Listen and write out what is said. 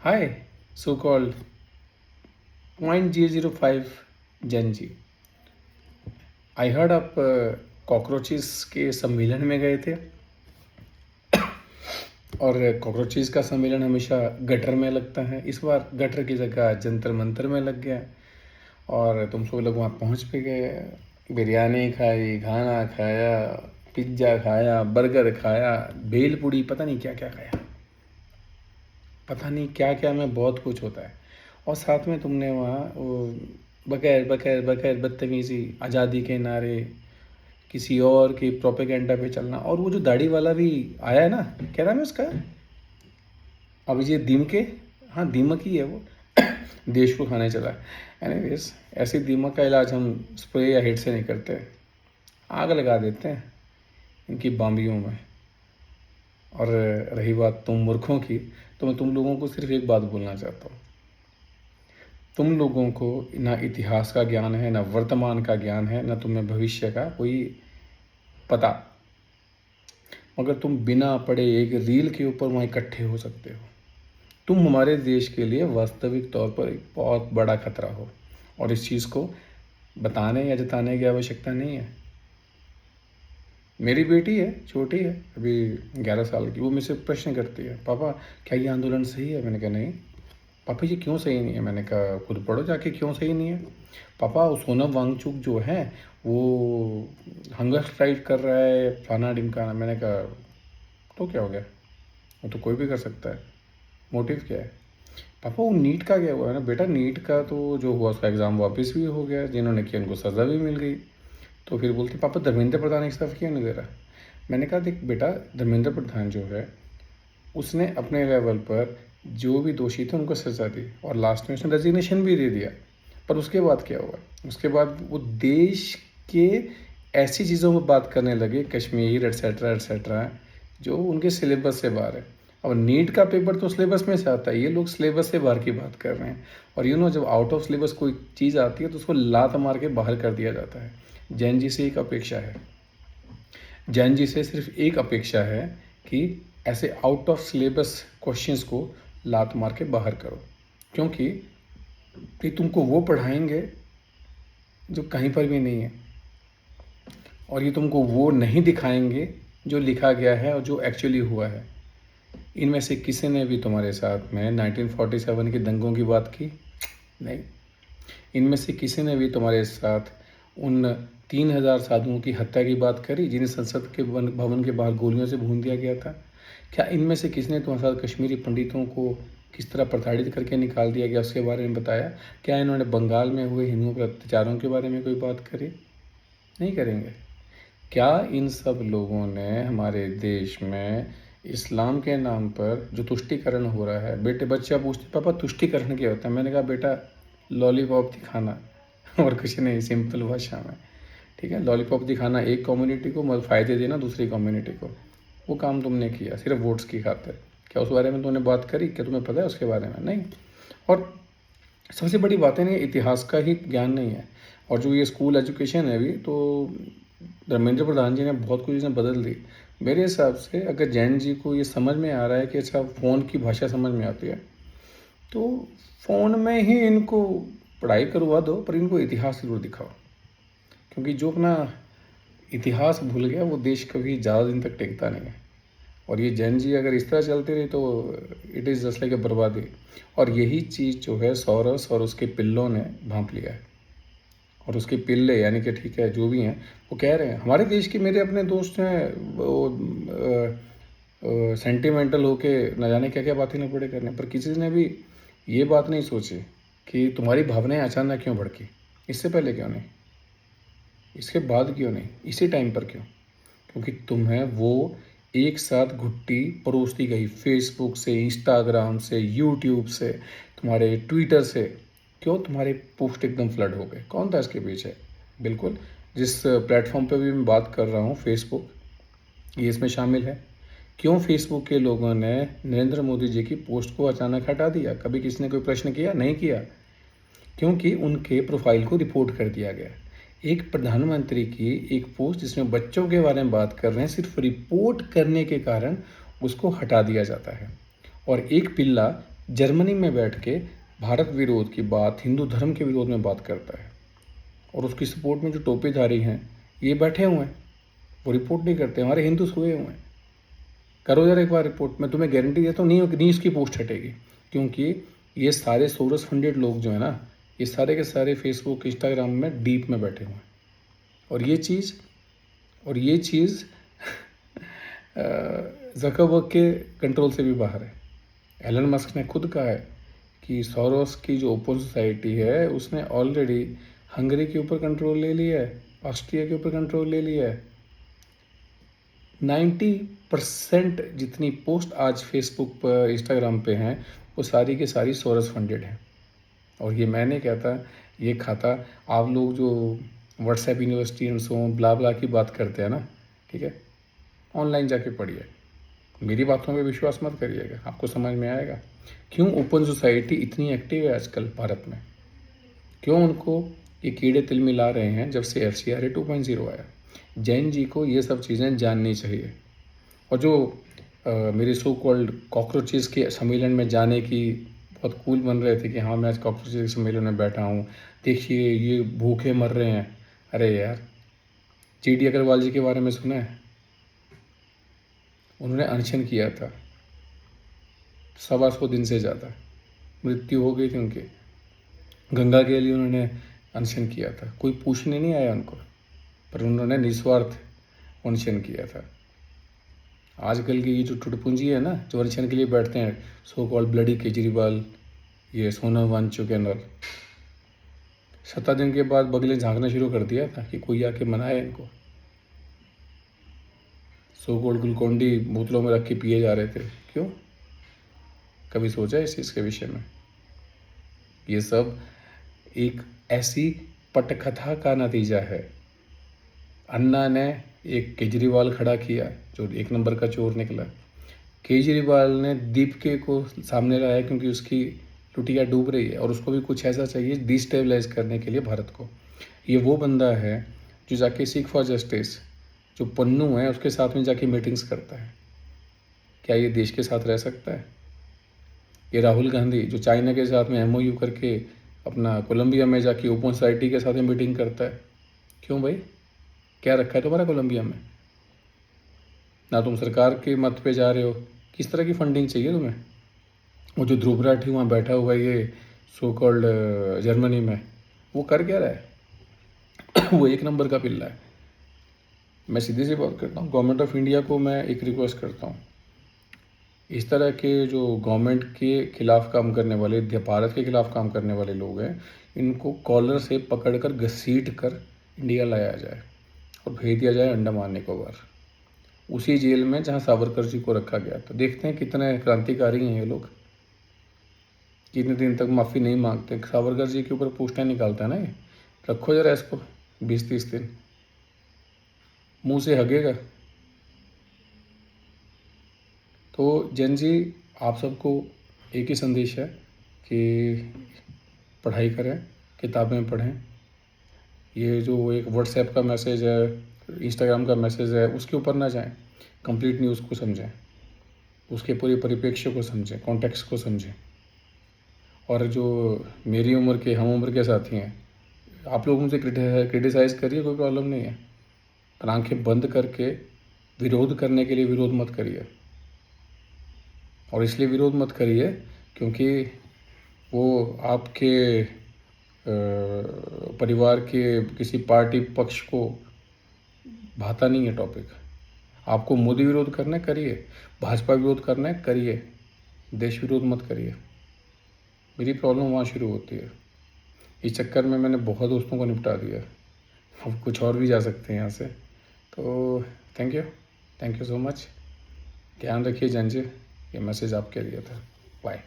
Hi, so called 0.005 Gen Z. I heard आप cockroaches के सम्मेलन में गए थे और कॉकरोचेस का सम्मेलन हमेशा गटर में लगता है। इस बार गटर की जगह जंतर मंतर में लग गया और तुम सब लोग वहाँ पहुँच भी गए। बिरयानी खाई, खाना खाया, पिज्ज़ा खाया, बर्गर खाया, भेल पूड़ी, पता नहीं क्या क्या खाया। पता नहीं क्या क्या में बहुत कुछ होता है। और साथ में तुमने वहाँ वो बगैर बगैर बगैर बदतमीज़ी, आज़ादी के नारे, किसी और की प्रोपेगेंडा पे चलना। और वो जो दाढ़ी वाला भी आया है ना, क्या नाम है उसका, अभिजीत दीमके, हाँ दीमक ही है वो। देश को खाने चला है। एनीवेज, ऐसे दीमक का इलाज हम स्प्रे या हिट से नहीं करते, आग लगा देते हैं इनकी बाम्बियों में। और रही बात तुम मूर्खों की, तो मैं तुम लोगों को सिर्फ एक बात बोलना चाहता हूँ। तुम लोगों को ना इतिहास का ज्ञान है, ना वर्तमान का ज्ञान है, ना तुम्हें भविष्य का कोई पता। मगर तुम बिना पढ़े एक रील के ऊपर वहाँ इकट्ठे हो सकते हो। तुम हमारे देश के लिए वास्तविक तौर पर एक बहुत बड़ा खतरा हो, और इस चीज़ को बताने या जताने की आवश्यकता नहीं है। मेरी बेटी है, छोटी है, अभी 11 साल की, वो मुझसे प्रश्न करती है, पापा क्या ये आंदोलन सही है? मैंने कहा नहीं। पापा जी क्यों सही नहीं है? मैंने कहा खुद पढ़ो जाके क्यों सही नहीं है। पापा वो सोनम वांगचुक जो है वो हंगर स्ट्राइक कर रहा है, फलाना ढिमकाना। मैंने कहा तो क्या हो गया, वो तो कोई भी कर सकता है, मोटिव क्या है? पापा वो नीट का क्या हुआ है ना? बेटा नीट का तो जो हुआ उसका एग्ज़ाम वापस भी हो गया, जिन्होंने किया उनको सज़ा भी मिल गई। तो फिर बोलती पापा धर्मेंद्र प्रधान इस तरफ क्यों नहीं दे रहा? मैंने कहा देख बेटा, धर्मेंद्र प्रधान जो है उसने अपने लेवल पर जो भी दोषी थे उनको सज़ा दी, और लास्ट में उसने रेजिग्नेशन भी दे दिया। पर उसके बाद क्या हुआ? उसके बाद वो देश के ऐसी चीज़ों में बात करने लगे, कश्मीर एट्सेट्रा एट्सेट्रा, जो उनके सिलेबस से बाहर है। अब नीट का पेपर तो सिलेबस में से आता है, ये लोग सिलेबस से बाहर की बात कर रहे हैं। और जब आउट ऑफ सिलेबस कोई चीज़ आती है तो उसको लात मार के बाहर कर दिया जाता है। जैन जी से एक अपेक्षा है, जैन जी से सिर्फ एक अपेक्षा है कि ऐसे आउट ऑफ सिलेबस क्वेश्चंस को लात मार के बाहर करो, क्योंकि ये तुमको वो पढ़ाएंगे जो कहीं पर भी नहीं है, और ये तुमको वो नहीं दिखाएंगे जो लिखा गया है और जो एक्चुअली हुआ है। इनमें से किसी ने भी तुम्हारे साथ में 1947 के दंगों की बात की? नहीं। इनमें से किसी ने भी तुम्हारे साथ उन 3000 साधुओं की हत्या की बात करी जिन्हें संसद के भवन के बाहर गोलियों से भून दिया गया था? क्या इनमें से किसी ने तुम्हारे साथ कश्मीरी पंडितों को किस तरह प्रताड़ित करके निकाल दिया गया उसके बारे में बताया? क्या इन्होंने बंगाल में हुए हिंदुओं पर अत्याचारों के बारे में कोई बात करी? नहीं करेंगे। क्या इन सब लोगों ने हमारे देश में इस्लाम के नाम पर जो तुष्टिकरण हो रहा है, बेटे बच्चा पूछते पापा तुष्टिकरण क्या होता है? मैंने कहा बेटा लॉलीपॉप दिखाना और कुछ नहीं, सिंपल भाषा में। ठीक है, लॉलीपॉप दिखाना एक कम्युनिटी को, मगर फ़ायदे देना दूसरी कम्युनिटी को। वो काम तुमने किया सिर्फ वोट्स की खातिर। क्या उस बारे में तुमने बात करी? क्या तुम्हें पता है उसके बारे में? नहीं। और सबसे बड़ी बात है ना, इतिहास का ही ज्ञान नहीं है। और जो ये स्कूल एजुकेशन है अभी, तो धर्मेंद्र प्रधान जी ने बहुत कुछ इसमें बदल दी। मेरे हिसाब से अगर जैन जी को ये समझ में आ रहा है कि अच्छा फ़ोन की भाषा समझ में आती है, तो फ़ोन में ही इनको पढ़ाई करवा दो, पर इनको इतिहास ज़रूर दिखाओ। क्योंकि जो अपना इतिहास भूल गया वो देश कभी ज़्यादा दिन तक टिकता नहीं है। और ये जैन जी अगर इस तरह चलते रही तो it is just like a बर्बादी। और यही चीज़ जो है सोरोस और उसके पिल्लों ने भांप लिया है। और उसके पिल्ले यानी कि ठीक है जो भी हैं, वो कह रहे हैं हमारे देश के, मेरे अपने दोस्त हैं वो सेंटिमेंटल होके न जाने क्या क्या बातें न पड़े करने, पर किसी ने भी ये बात नहीं सोची कि तुम्हारी भावनाएं अचानक क्यों भड़की। इससे पहले क्यों नहीं, इसके बाद क्यों नहीं, इसी टाइम पर क्यों? क्योंकि तुम्हें वो एक साथ घुट्टी परोसती गई, फेसबुक से, इंस्टाग्राम से, यूट्यूब से, तुम्हारे ट्विटर से। क्यों तुम्हारे पोस्ट एकदम फ्लड हो गए? कौन था इसके पीछे? बिल्कुल, जिस प्लेटफॉर्म पे भी मैं बात कर रहा हूँ, फेसबुक, ये इसमें शामिल है। क्यों फेसबुक के लोगों ने नरेंद्र मोदी जी की पोस्ट को अचानक हटा दिया? कभी किसी ने कोई प्रश्न किया? नहीं किया। क्योंकि उनके प्रोफाइल को रिपोर्ट कर दिया गया। एक प्रधानमंत्री की एक पोस्ट जिसमें बच्चों के बारे में बात कर रहे हैं, सिर्फ रिपोर्ट करने के कारण उसको हटा दिया जाता है। और एक पिल्ला जर्मनी में बैठ के भारत विरोध की बात, हिंदू धर्म के विरोध में बात करता है, और उसकी सपोर्ट में जो टोपीधारी हैं ये बैठे हुए हैं, वो रिपोर्ट नहीं करते, हमारे हिंदू सोए हुए हैं। करो यार एक बार रिपोर्ट, मैं तुम्हें गारंटी देता हूँ नहीं उसकी पोस्ट हटेगी, क्योंकि ये सारे सोरस फंडेड लोग जो है ना, ये सारे के सारे फेसबुक इंस्टाग्राम में डीप में बैठे हुए हैं, और ये चीज़ ज़करबर्ग के कंट्रोल से भी बाहर है। एलन मस्क ने खुद कहा है कि सोरोस की जो ओपन सोसाइटी है उसने ऑलरेडी हंगरी के ऊपर कंट्रोल ले लिया है, ऑस्ट्रिया के ऊपर कंट्रोल ले लिया है। 90% जितनी पोस्ट आज फेसबुक पर, इंस्टाग्राम पे हैं, वो सारी के सारी सोरस फंडेड हैं। और ये मैं नहीं कहता, ये खाता आप लोग जो व्हाट्सएप यूनिवर्सिटी एंड सो ब्ला ब्ला की बात करते हैं ना, ठीक है, ऑनलाइन जाके पढ़िए, मेरी बातों पे विश्वास मत करिएगा, आपको समझ में आएगा क्यों ओपन सोसाइटी इतनी एक्टिव है आजकल भारत में, क्यों उनको ये कीड़े तिल मिला रहे हैं जब से FCRA 2.0 आया। जैन जी को ये सब चीज़ें जाननी चाहिए। और जो मेरे सो कॉल्ड कॉकरोचेस के सम्मेलन में जाने की बहुत कूल बन रहे थे कि हाँ मैं आज कॉकरोचेस के सम्मेलन में बैठा हूँ, देखिए ये भूखे मर रहे हैं। अरे यार, GD अग्रवाल जी के बारे में सुना है? उन्होंने अनशन किया था 125 दिन से ज़्यादा, मृत्यु हो गई थी उनकी। गंगा के लिए उन्होंने अनशन किया था, कोई पूछने नहीं आया उनको, पर उन्होंने निस्वार्थ अनशन किया था। आजकल की ये जो टुटपुंजी है ना, जो अनशन के लिए बैठते हैं, सो कॉल्ड ब्लडी केजरीवाल, ये सोनम वांगचुक एंड ऑल, 7 दिन के बाद बगले झांकना शुरू कर दिया था कि कोई आके मनाए इनको। सो कॉल्ड ग्लूकोन-डी बोतलों में रख के पिए जा रहे थे, क्यों? कभी सोचा इस चीज़ के विषय में? ये सब एक ऐसी पटकथा का नतीजा है। अन्ना ने एक केजरीवाल खड़ा किया जो 1 नंबर का चोर निकला। केजरीवाल ने दीपके को सामने लाया क्योंकि उसकी लुटिया डूब रही है और उसको भी कुछ ऐसा चाहिए डिस्टेबलाइज करने के लिए भारत को। ये वो बंदा है जो जाके सीख फॉर जस्टिस, जो पन्नू है, उसके साथ में जाके मीटिंग्स करता है। क्या ये देश के साथ रह सकता है? ये राहुल गांधी जो चाइना के साथ में MOU करके अपना कोलंबिया में जाके ओपन सोसाइटी के साथ में मीटिंग करता है, क्यों भाई? क्या रखा है तुम्हारा कोलंबिया में? ना तुम सरकार के मत पे जा रहे हो, किस तरह की फंडिंग चाहिए तुम्हें? वो जो ध्रुव राठी वहाँ बैठा हुआ है ये सो कॉल्ड जर्मनी में, वो कर क्या रहा है? वो 1 नंबर का पिल्ला है। मैं सीधी सी बात करता हूँ, गवर्नमेंट ऑफ इंडिया को मैं एक रिक्वेस्ट करता हूँ, इस तरह के जो गवर्नमेंट के खिलाफ काम करने वाले, भारत के खिलाफ काम करने वाले लोग हैं, इनको कॉलर से पकड़कर घसीट कर इंडिया लाया जाए और भेज दिया जाए अंडमान निकोबार, उसी जेल में जहाँ सावरकर जी को रखा गया था। देखते हैं कितने क्रांतिकारी हैं ये लोग, कितने दिन तक माफ़ी नहीं मांगते। सावरकर जी के ऊपर पोस्टें निकालता है ना ये, रखो जरा इसको 20-30 दिन, मुंह से हगेगा। तो जैन जी, आप सबको एक ही संदेश है कि पढ़ाई करें, किताबें पढ़ें। ये जो एक व्हाट्सएप का मैसेज है, इंस्टाग्राम का मैसेज है, उसके ऊपर ना जाएं, कंप्लीट न्यूज़ को समझें, उसके पूरे परिप्रेक्ष्य को समझें, कॉन्टेक्स्ट को समझें। और जो मेरी उम्र के, हम उम्र के साथी हैं, आप लोग मुझे क्रिटिसाइज़ करिए, कोई प्रॉब्लम नहीं है, पर आंखें बंद करके विरोध करने के लिए विरोध मत करिए। और इसलिए विरोध मत करिए क्योंकि वो आपके परिवार के किसी पार्टी पक्ष को भाता नहीं है टॉपिक। आपको मोदी विरोध करना है, करिए, भाजपा विरोध करना है, करिए, देश विरोध मत करिए। मेरी प्रॉब्लम वहाँ शुरू होती है। इस चक्कर में मैंने बहुत दोस्तों को निपटा दिया, अब कुछ और भी जा सकते हैं यहाँ से। तो थैंक यू सो मच। ध्यान रखिए जैन जी, ये मैसेज आपके लिए था। बाय।